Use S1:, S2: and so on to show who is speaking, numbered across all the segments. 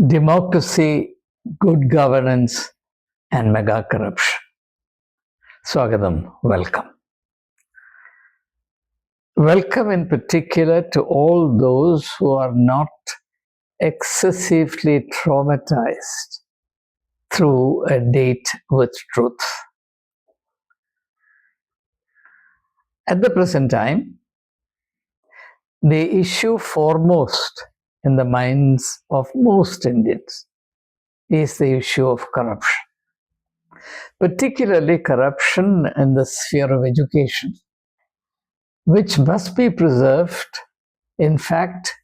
S1: Democracy, good governance, and mega corruption. Swagatham, welcome. Welcome in particular to all those who are not excessively traumatized through a date with truth. At the present time, the issue foremost in the minds of most Indians is the issue of corruption, particularly corruption in the sphere of education, which must be preserved, in fact,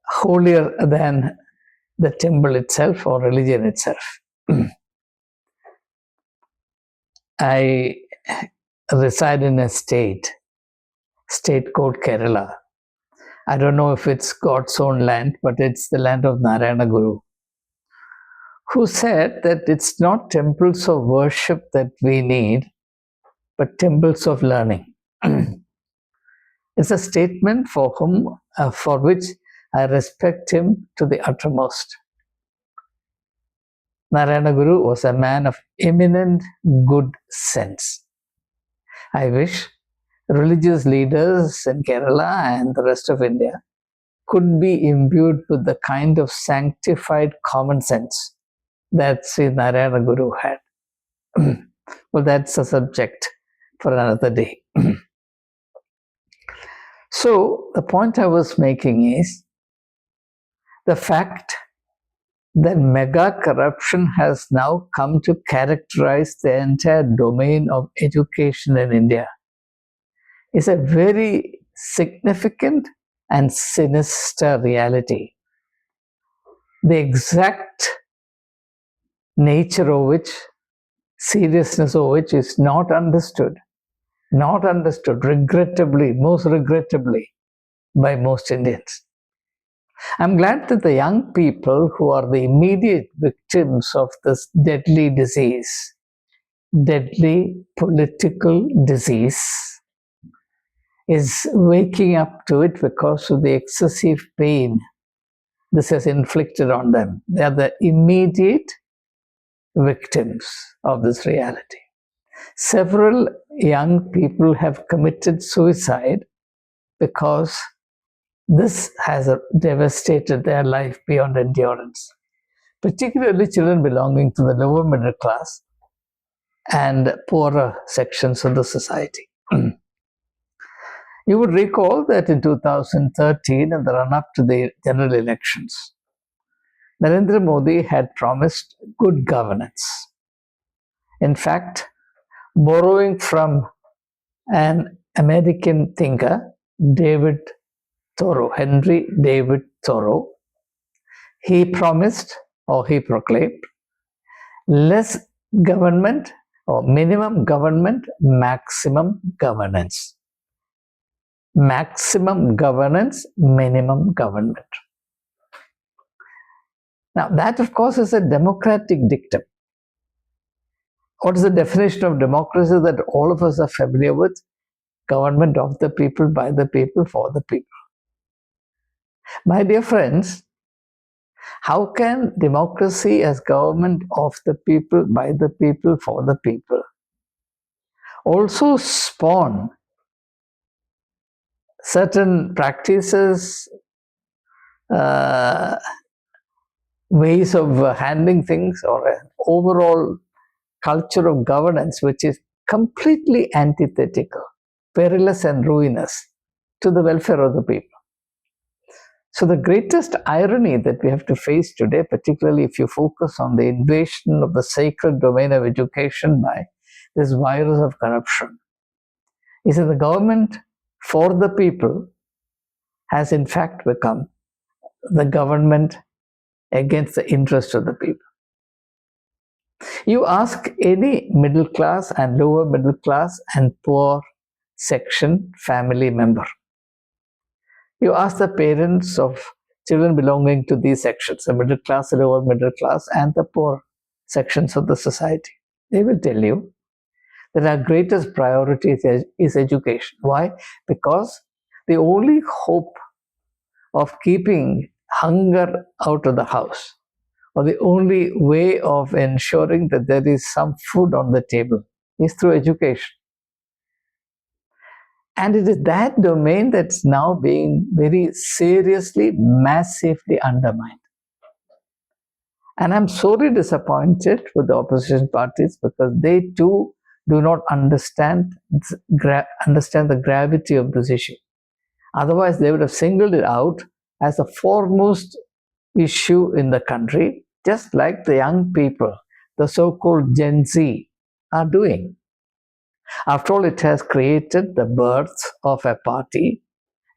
S1: holier than the temple itself or religion itself. I reside in a state called Kerala. I don't know if it's God's own land, but it's the land of Narayana Guru, who said that it's not temples of worship that we need, but temples of learning. It's a statement for which I respect him to the uttermost. Narayana Guru was a man of eminent good sense. I wish religious leaders in Kerala and the rest of India could be imbued with the kind of sanctified common sense that Sri Narayana Guru had. Well, that's a subject for another day. So, the point I was making is the fact that mega corruption has now come to characterize the entire domain of education in India is a very significant and sinister reality. The exact nature of which, seriousness of which is not understood, regrettably, most regrettably, by most Indians. I'm glad that the young people who are the immediate victims of this deadly disease, deadly political disease, is waking up to it because of the excessive pain this has inflicted on them. They are the immediate victims of this reality. Several young people have committed suicide because this has devastated their life beyond endurance, particularly children belonging to the lower middle class and poorer sections of the society. You would recall that in 2013, in the run-up to the general elections, Narendra Modi had promised good governance. In fact, borrowing from an American thinker, Henry David Thoreau, he promised, or he proclaimed, less government or minimum government, maximum governance. Maximum governance, minimum government. Now, that of course is a democratic dictum. What is the definition of democracy that all of us are familiar with? Government of the people, by the people, for the people. My dear friends, how can democracy as government of the people, by the people, for the people also spawn certain practices, ways of handling things, or an overall culture of governance which is completely antithetical, perilous and ruinous to the welfare of the people? So the greatest irony that we have to face today, particularly if you focus on the invasion of the sacred domain of education by this virus of corruption, is that the government for the people has in fact become the government against the interest of the people. You ask any middle class and lower middle class and poor section family member. You ask the parents of children belonging to these sections, the middle class, the lower middle class, and the poor sections of the society. They will tell you that our greatest priority is education. Why? Because the only hope of keeping hunger out of the house, or the only way of ensuring that there is some food on the table is through education. And it is that domain that's now being very seriously, massively undermined. And I'm sorely disappointed with the opposition parties because they too do not understand the gravity of this issue. Otherwise, they would have singled it out as the foremost issue in the country, just like the young people, the so-called Gen Z, are doing. After all, it has created the birth of a party,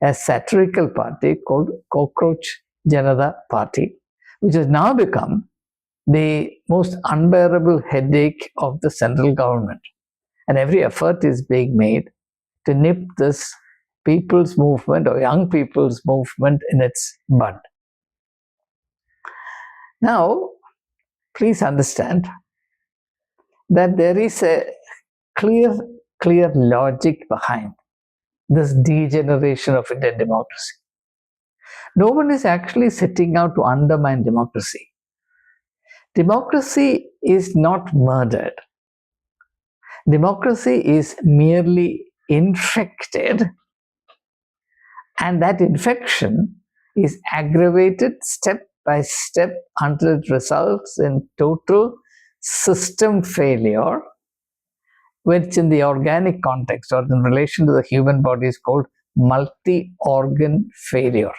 S1: a satirical party called Cockroach Janata Party, which has now become the most unbearable headache of the central government. And every effort is being made to nip this people's movement or young people's movement in its bud. Now, please understand that there is a clear logic behind this degeneration of Indian democracy. No one is actually setting out to undermine democracy. Democracy is not murdered. Democracy is merely infected, and that infection is aggravated step by step until it results in total system failure, which in the organic context or in relation to the human body is called multi-organ failure.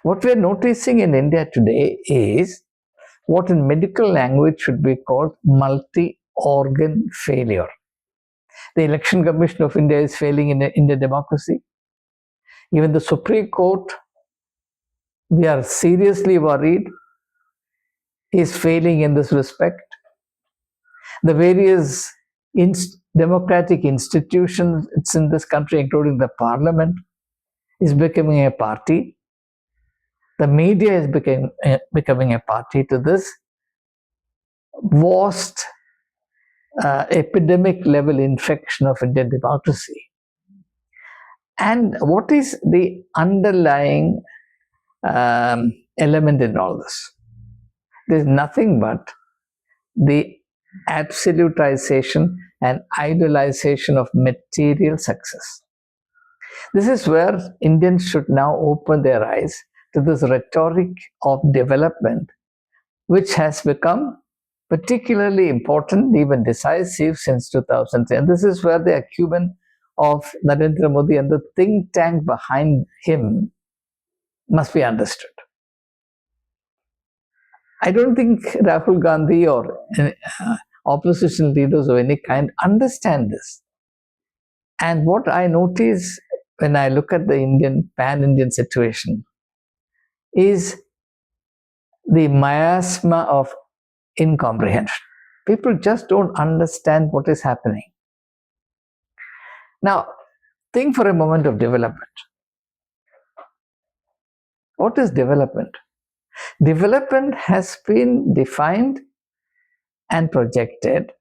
S1: What we are noticing in India today is what in medical language should be called multi-organ failure. The Election Commission of India is failing in Indian democracy. Even the Supreme Court, we are seriously worried, is failing in this respect. The various democratic institutions in this country, including the parliament, is becoming a party. The media is becoming a party to this vast epidemic level infection of Indian democracy. And what is the underlying element in all this? There's nothing but the absolutization and idolization of material success. This is where Indians should now open their eyes to this rhetoric of development, which has become particularly important, even decisive since 2010. And this is where the acumen of Narendra Modi and the think tank behind him must be understood. I don't think Rahul Gandhi or opposition leaders of any kind understand this. And what I notice when I look at the pan-Indian situation is the miasma of incomprehension. People just don't understand what is happening. Now, think for a moment of development. What is development? Development has been defined and projected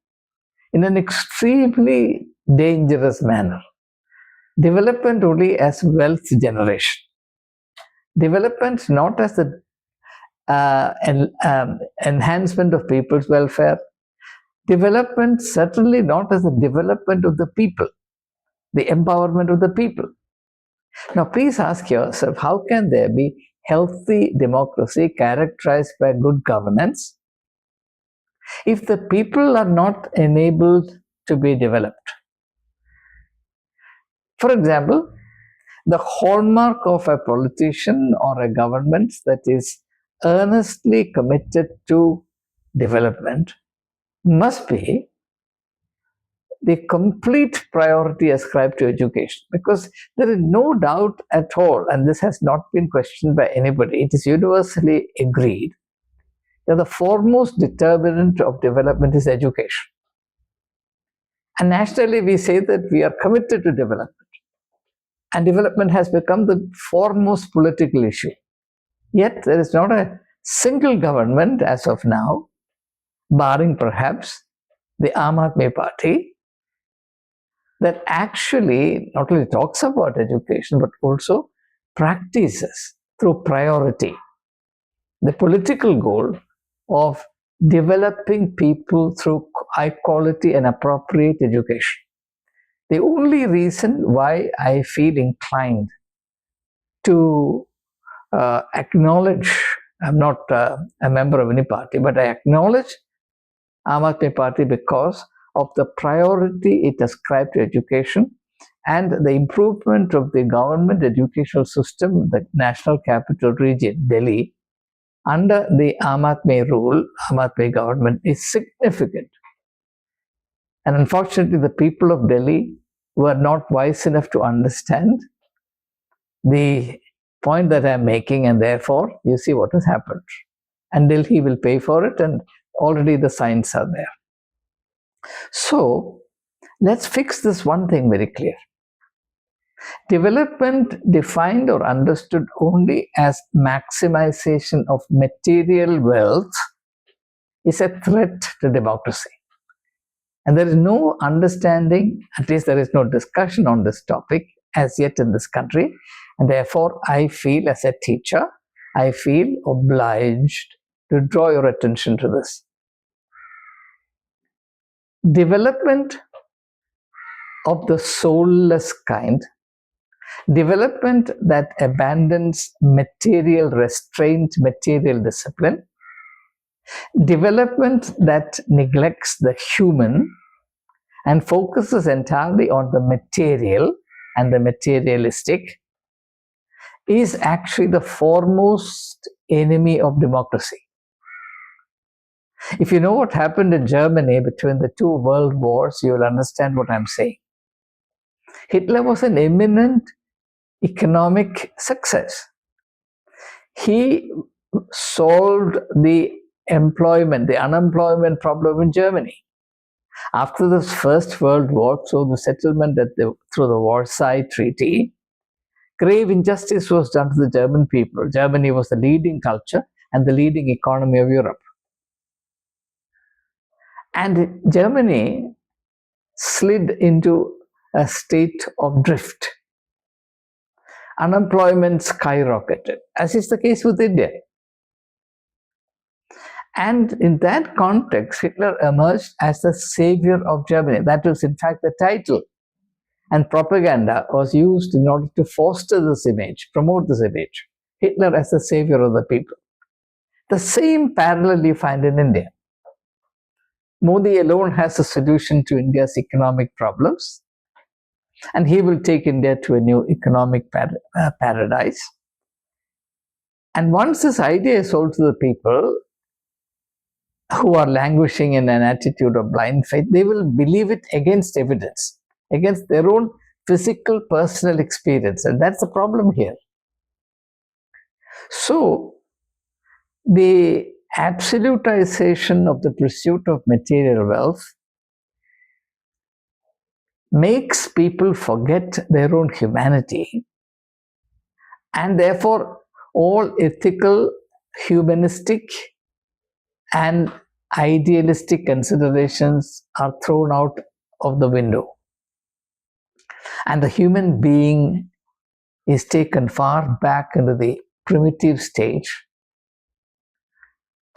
S1: in an extremely dangerous manner. Development only as wealth generation. Development not as the enhancement of people's welfare. Development certainly not as the development of the people, the empowerment of the people. Now please ask yourself, how can there be healthy democracy characterized by good governance if the people are not enabled to be developed? For example, the hallmark of a politician or a government that is earnestly committed to development must be the complete priority ascribed to education, because there is no doubt at all, and this has not been questioned by anybody, it is universally agreed that the foremost determinant of development is education. And nationally we say that we are committed to development, and development has become the foremost political issue. Yet there is not a single government as of now, barring perhaps the Aam Aadmi Party, that actually not only talks about education but also practices through priority, the political goal of developing people through high quality and appropriate education. The only reason why I feel inclined to acknowledge, I'm not a member of any party, but I acknowledge Aam Aadmi Party because of the priority it ascribed to education and the improvement of the government educational system, the National Capital Region, Delhi, under the Aam Aadmi rule, Aam Aadmi government is significant. And unfortunately, the people of Delhi were not wise enough to understand the point that I'm making, and therefore, you see what has happened. And Delhi will pay for it, and already the signs are there. So, let's fix this one thing very clear. Development defined or understood only as maximization of material wealth is a threat to democracy. And there is no understanding, at least there is no discussion on this topic as yet in this country. And therefore, I feel as a teacher, I feel obliged to draw your attention to this. Development of the soulless kind, development that abandons material restraint, material discipline, development that neglects the human and focuses entirely on the material and the materialistic, is actually the foremost enemy of democracy. If you know what happened in Germany between the two world wars, you will understand what I'm saying. Hitler was an eminent economic success. He solved the unemployment problem in Germany. After the First World War, through the settlement through the Versailles Treaty, grave injustice was done to the German people. Germany was the leading culture and the leading economy of Europe. And Germany slid into a state of drift. Unemployment skyrocketed, as is the case with India. And in that context, Hitler emerged as the savior of Germany. That was, in fact, the title. And propaganda was used in order to foster this image, promote this image. Hitler as the savior of the people. The same parallel you find in India. Modi alone has a solution to India's economic problems, and he will take India to a new economic paradise. And once this idea is sold to the people who are languishing in an attitude of blind faith, they will believe it against evidence, against their own physical, personal experience. And that's the problem here. So, the absolutization of the pursuit of material wealth makes people forget their own humanity, and therefore all ethical, humanistic and idealistic considerations are thrown out of the window, and the human being is taken far back into the primitive stage,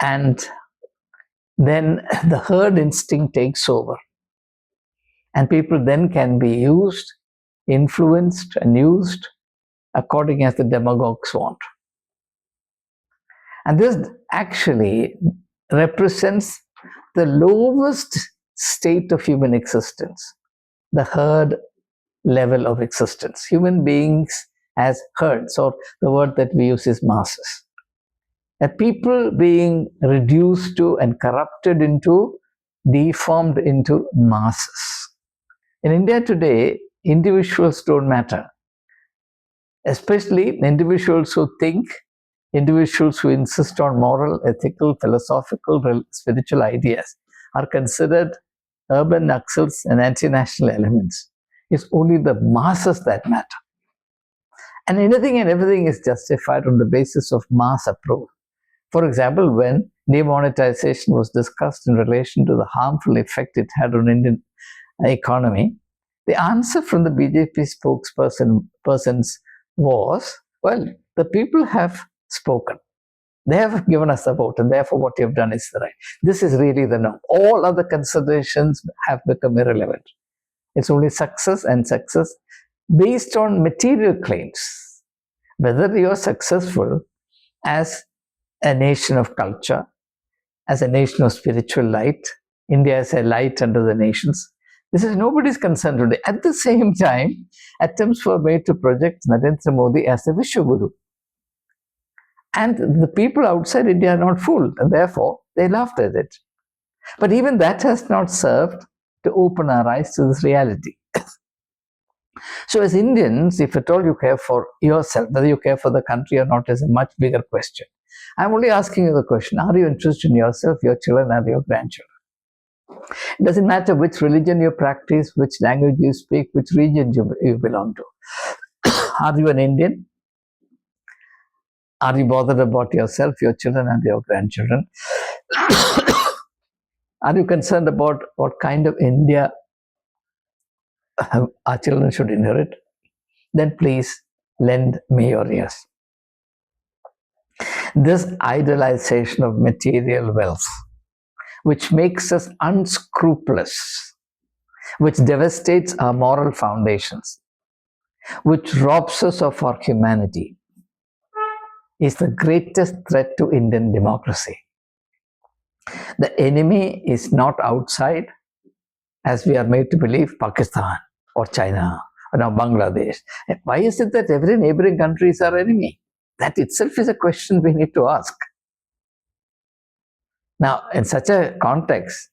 S1: and then the herd instinct takes over, and people then can be used, influenced and used according as the demagogues want. And this actually represents the lowest state of human existence, the herd level of existence. Human beings as herds, or the word that we use is masses. That people being reduced to and corrupted into, deformed into masses. In India today, individuals don't matter. Especially individuals who think, individuals who insist on moral, ethical, philosophical, spiritual ideas are considered urban naxals and anti-national elements. It's only the masses that matter. And anything and everything is justified on the basis of mass approval. For example, when demonetization was discussed in relation to the harmful effect it had on Indian economy, the answer from the BJP spokespersons was, well, The people have spoken. They have given us the vote, and therefore what you have done is the right. This is really the norm. All other considerations have become irrelevant. It's only success and success based on material claims. Whether you're successful as a nation of culture, as a nation of spiritual light, India is a light under the nations. This is nobody's concern today. At the same time, attempts were made to project Narendra Modi as the Vishwaguru. And the people outside India are not fooled, and therefore they laughed at it. But even that has not served to open our eyes to this reality. So as Indians, if at all you care for yourself, whether you care for the country or not is a much bigger question. I'm only asking you the question, are you interested in yourself, your children, and your grandchildren? It doesn't matter which religion you practice, which language you speak, which region you belong to. Are you an Indian? Are you bothered about yourself, your children, and your grandchildren? Are you concerned about what kind of India our children should inherit? Then please lend me your ears. This idolization of material wealth, which makes us unscrupulous, which devastates our moral foundations, which robs us of our humanity, is the greatest threat to Indian democracy. The enemy is not outside, as we are made to believe, Pakistan or China or now Bangladesh. And why is it that every neighboring country is our enemy? That itself is a question we need to ask. Now, in such a context,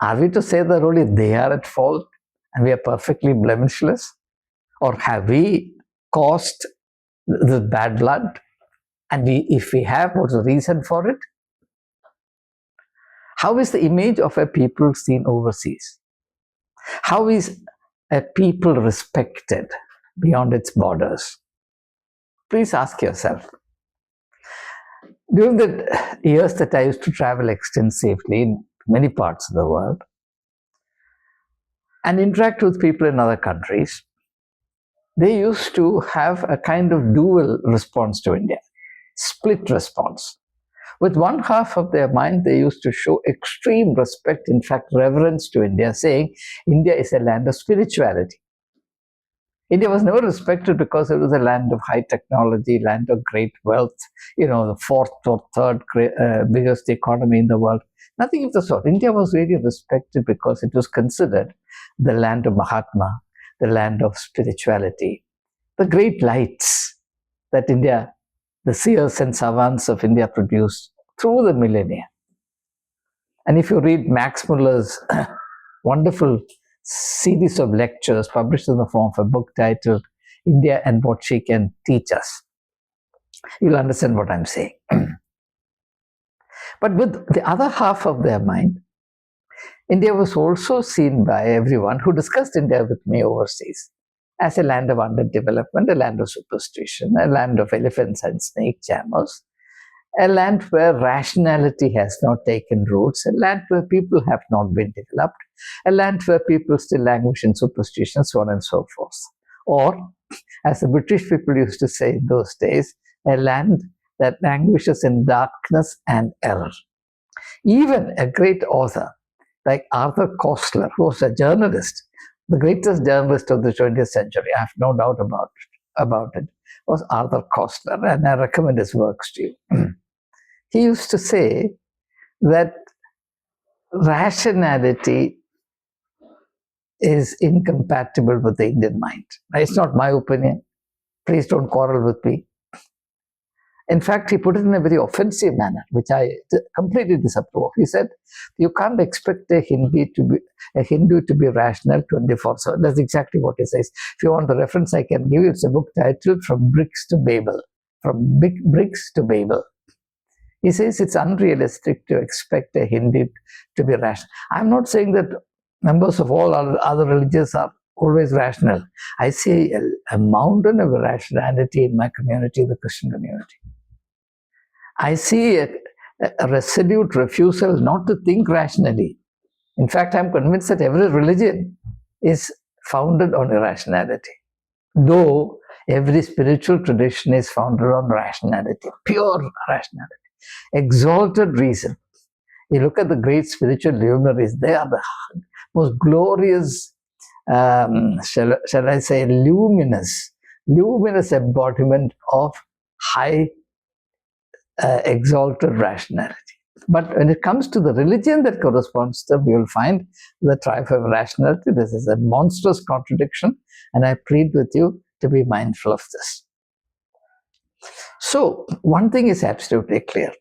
S1: are we to say that only they are at fault and we are perfectly blemishless? Or have we caused the bad blood? And if we have, what's the reason for it? How is the image of a people seen overseas? How is a people respected beyond its borders? Please ask yourself. During the years that I used to travel extensively in many parts of the world and interact with people in other countries, they used to have a kind of dual response to India, split response. With one half of their mind, they used to show extreme respect, in fact, reverence to India, saying India is a land of spirituality. India was never respected because it was a land of high technology, land of great wealth, the fourth or third biggest economy in the world. Nothing of the sort. India was really respected because it was considered the land of Mahatma, the land of spirituality, the great lights that India, the seers and savants of India produced through the millennia. And if you read Max Muller's wonderful series of lectures published in the form of a book titled India and What She Can Teach Us, you'll understand what I'm saying. But with the other half of their mind, India was also seen by everyone who discussed India with me overseas as a land of underdevelopment, a land of superstition, a land of elephants and snake charmers, a land where rationality has not taken roots, a land where people have not been developed, a land where people still languish in superstition, so on and so forth. Or, as the British people used to say in those days, a land that languishes in darkness and error. Even a great author like Arthur Koestler, who was a journalist, the greatest journalist of the 20th century, I have no doubt about it, was Arthur Koestler, and I recommend his works to you. He used to say that rationality is incompatible with the Indian mind. It's not my opinion. Please don't quarrel with me. In fact, he put it in a very offensive manner, which I completely disapprove of. He said, you can't expect a Hindu to be rational 24/7. That's exactly what he says. If you want the reference, I can give you. It's a book titled From Bricks to Babel. From Bricks to Babel. He says it's unrealistic to expect a Hindu to be rational. I'm not saying that members of all other religions are always rational. I see a mountain of irrationality in my community, the Christian community. I see a resolute refusal not to think rationally. In fact, I'm convinced that every religion is founded on irrationality. Though Every spiritual tradition is founded on rationality, pure rationality, exalted reason. You look at the great spiritual luminaries, they are the most glorious, shall I say, luminous embodiment of high, exalted rationality. But when it comes to the religion that corresponds to them, you will find the triumph of rationality. This is a monstrous contradiction, and I plead with you to be mindful of this. So, one thing is absolutely clear.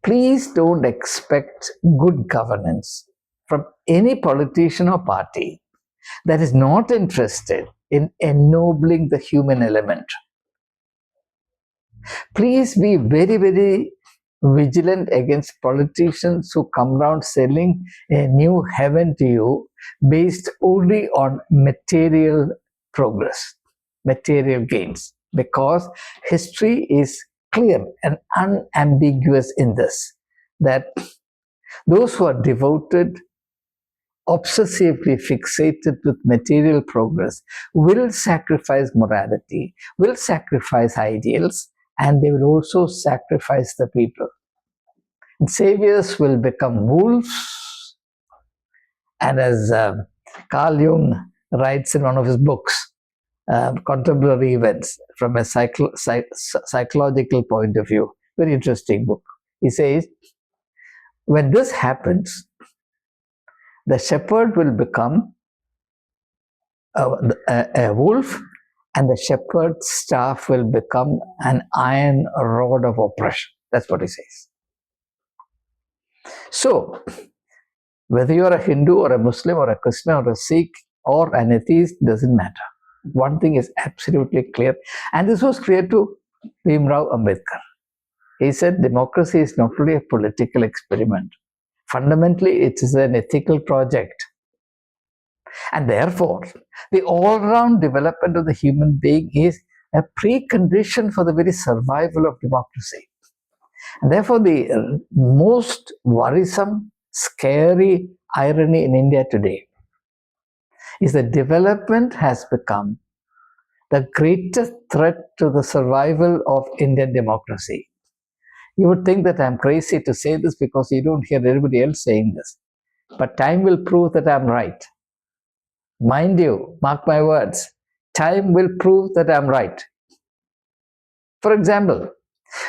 S1: Please don't expect good governance from any politician or party that is not interested in ennobling the human element. Please be very, very vigilant against politicians who come around selling a new heaven to you based only on material progress, material gains, because history is clear and unambiguous in this, that those who are devoted, obsessively fixated with material progress will sacrifice morality, will sacrifice ideals, and they will also sacrifice the people. And saviors will become wolves. And as Carl Jung writes in one of his books, Contemporary Events from a psychological point of view, very interesting book. He says, when this happens, the shepherd will become a wolf, and the shepherd's staff will become an iron rod of oppression. That's what he says. So, whether you're a Hindu or a Muslim or a Christian or a Sikh or an atheist, doesn't matter. One thing is absolutely clear, and this was clear to Bhimrao Ambedkar. He said democracy is not only a political experiment. Fundamentally, it is an ethical project. And therefore, the all-round development of the human being is a precondition for the very survival of democracy. And therefore, the most worrisome, scary irony in India today is that development has become the greatest threat to the survival of Indian democracy. You would think that I'm crazy to say this because you don't hear everybody else saying this. But time will prove that I'm right. Mind you, mark my words, time will prove that I'm right. For example,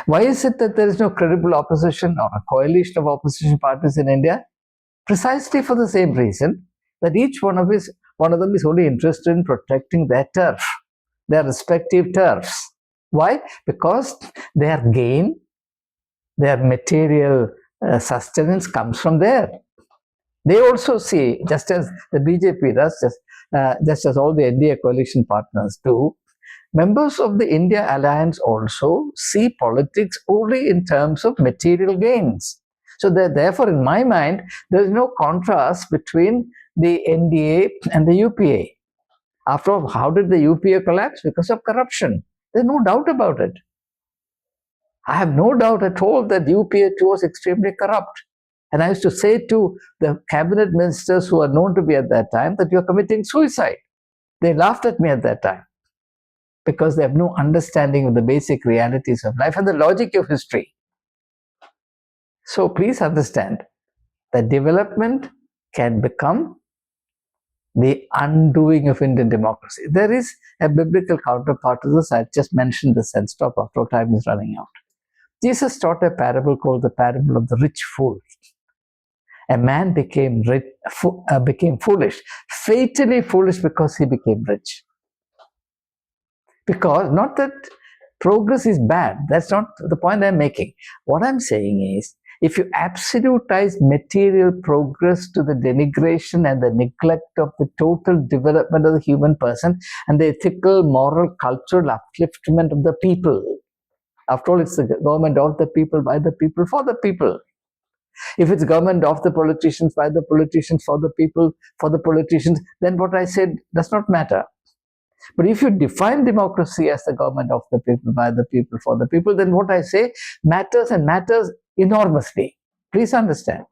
S1: why is it that there is no credible opposition or a coalition of opposition parties in India? Precisely for the same reason that each one of them is only interested in protecting their turf, their respective turfs. Why? Because their gain, their material sustenance comes from there. They also see, just as the BJP does, just as all the NDA coalition partners do, members of the India alliance also see politics only in terms of material gains. So therefore, in my mind, there is no contrast between the NDA and the UPA. After all, how did the UPA collapse? Because of corruption. There's no doubt about it. I have no doubt at all that UPA too was extremely corrupt. And I used to say to the cabinet ministers who are known to be at that time that you're committing suicide. They laughed at me at that time because they have no understanding of the basic realities of life and the logic of history. So please understand that development can become the undoing of Indian democracy. There is a biblical counterpart to this. I just mentioned this and stop after time is running out. Jesus taught a parable called the parable of the rich fool. A man became foolish, fatally foolish because he became rich. Because not that progress is bad, that's not the point I'm making. What I'm saying is, if you absolutize material progress to the denigration and the neglect of the total development of the human person and the ethical, moral, cultural upliftment of the people, after all, it's the government of the people, by the people, for the people. If it's government of the politicians, by the politicians, for the people, for the politicians, then what I said does not matter. But if you define democracy as the government of the people, by the people, for the people, then what I say matters and matters enormously. Please understand.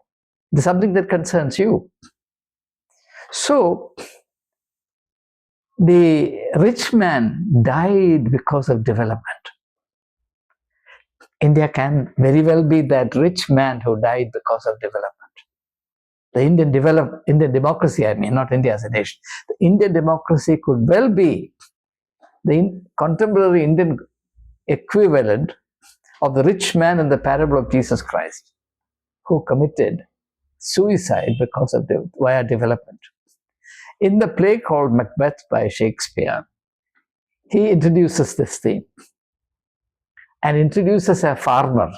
S1: It's something that concerns you. So, The rich man died because of development. India can very well be that rich man who died because of development. The Indian democracy, I mean, not India as a nation. The Indian democracy could well be the contemporary Indian equivalent of the rich man in the parable of Jesus Christ, who committed suicide because of via development. In the play called Macbeth by Shakespeare, he introduces this theme and introduces a farmer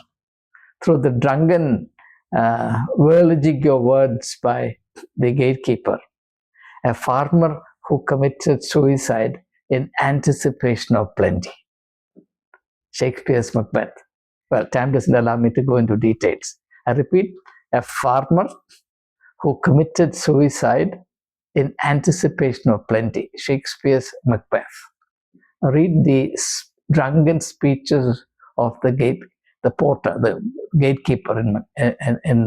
S1: through the drunken whirligig of words by the gatekeeper, a farmer who committed suicide in anticipation of plenty. Shakespeare's Macbeth. Well, time doesn't allow me to go into details. I repeat, a farmer who committed suicide in anticipation of plenty. Shakespeare's Macbeth. Read the drunken speeches of the porter, the gatekeeper in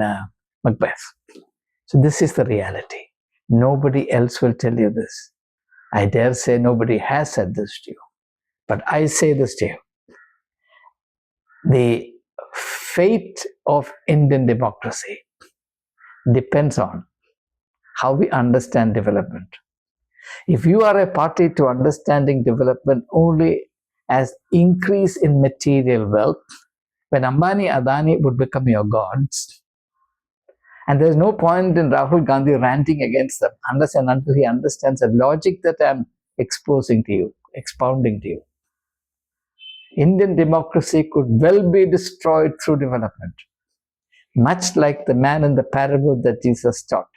S1: Macbeth. So this is the reality. Nobody else will tell you this. I dare say nobody has said this to you. But I say this to you. The fate of Indian democracy depends on how we understand development. If you are a party to understanding development only as increase in material wealth, when Ambani, Adani would become your gods, and there's no point in Rahul Gandhi ranting against them unless and until he understands the logic that I'm expounding to you. Indian democracy could well be destroyed through development, much like the man in the parable that Jesus taught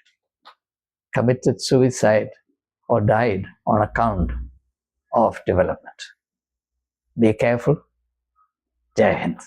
S1: committed suicide or died on account of development. Be careful. Jai Hind.